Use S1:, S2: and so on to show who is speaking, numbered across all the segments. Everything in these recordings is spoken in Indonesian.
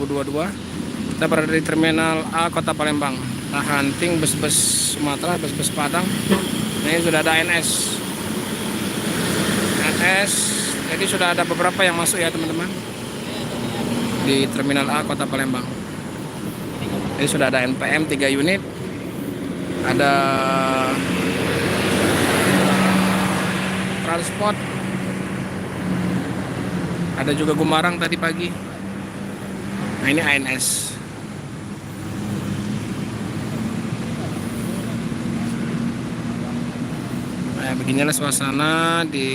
S1: 2022. Kita berada di Terminal A Kota Palembang. Kita hunting bus-bus Sumatera, bus-bus Padang. Ini sudah ada NS. Jadi sudah ada beberapa yang masuk ya teman-teman di Terminal A Kota Palembang. Jadi sudah ada NPM 3 unit, ada transport, ada juga Gumarang tadi pagi. Nah ini ANS. Nah, beginilah suasana di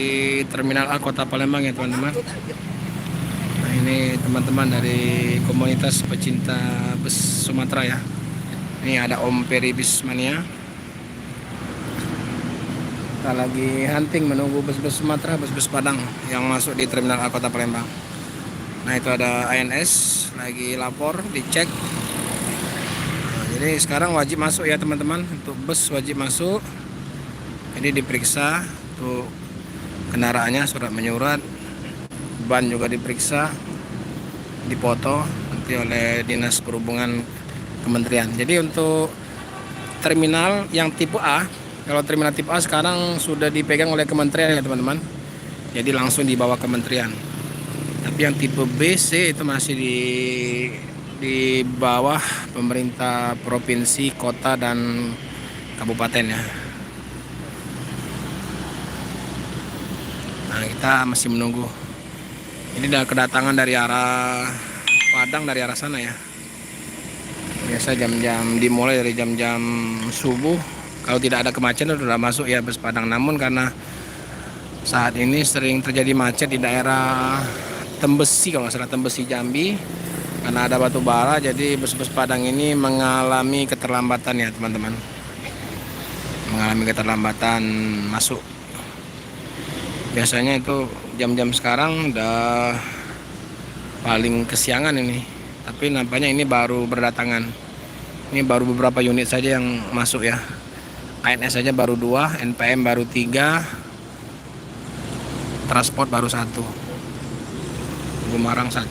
S1: Terminal A Kota Palembang ya teman-teman. Nah ini teman-teman dari komunitas pecinta bus Sumatera ya. Ini ada Om Peri Bismania. Kita lagi hunting menunggu bus-bus Sumatera, bus-bus Padang yang masuk di Terminal A Kota Palembang. Nah itu ada ANS lagi lapor, dicek. Nah, jadi sekarang wajib masuk ya teman-teman. Untuk bus wajib masuk. Jadi diperiksa untuk kendaraannya, surat menyurat, ban juga diperiksa, dipoto nanti oleh Dinas Perhubungan Kementerian. Jadi untuk terminal yang tipe A, kalau terminal tipe A sekarang sudah dipegang oleh kementerian ya teman-teman. Jadi langsung dibawa kementerian. Tapi yang tipe B, C itu masih di bawah pemerintah provinsi, kota dan kabupaten ya. Nah kita masih menunggu. Ini udah kedatangan dari arah Padang, dari arah sana ya. Biasa jam-jam dimulai dari jam-jam subuh. Kalau tidak ada kemacetan sudah masuk ya bus Padang. Namun karena saat ini sering terjadi macet di daerah Tembesi, kalau nggak salah Tembesi Jambi, karena ada batu bara, jadi bus-bus Padang ini mengalami keterlambatan ya teman-teman. Mengalami keterlambatan masuk. Biasanya itu jam-jam sekarang udah paling kesiangan ini. Tapi nampaknya ini baru berdatangan. Ini baru beberapa unit saja yang masuk ya. ANS saja baru 2, NPM baru 3, transport baru 1, Gumarang 1.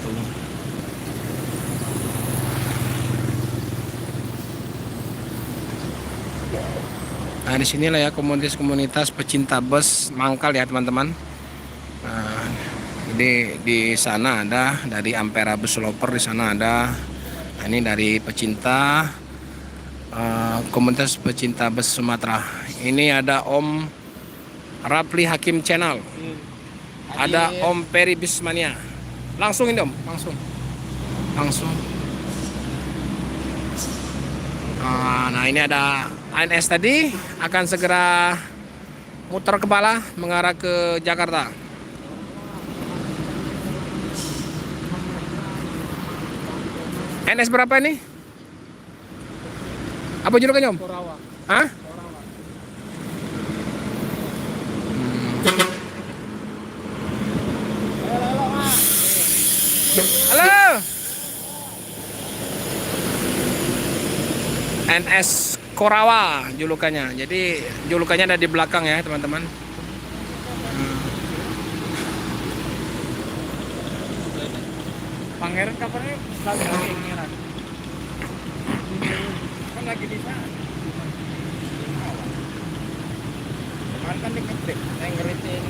S1: Nah disinilah ya komunitas pecinta bus mangkal ya teman-teman. Nah, jadi di sana ada dari Ampera Bus Loper, di sana ada. Nah, ini dari pecinta komunitas pecinta bus Sumatera. Ini ada Om Rapli Hakim Channel. Ada Om Peri Bismania. Langsung ini Om, langsung. Nah ini ada ANS tadi akan segera muter kepala mengarah ke Jakarta. NS berapa ini? Apa julukannya Om?
S2: Korawa.
S1: Hah? Halo. NS Korawa julukannya. Jadi julukannya ada di belakang ya teman-teman.
S2: Pangeran kabarnya lagi Pangeran. Kan lagi di sana. Kemarin kan di Keprik, yang ngeritin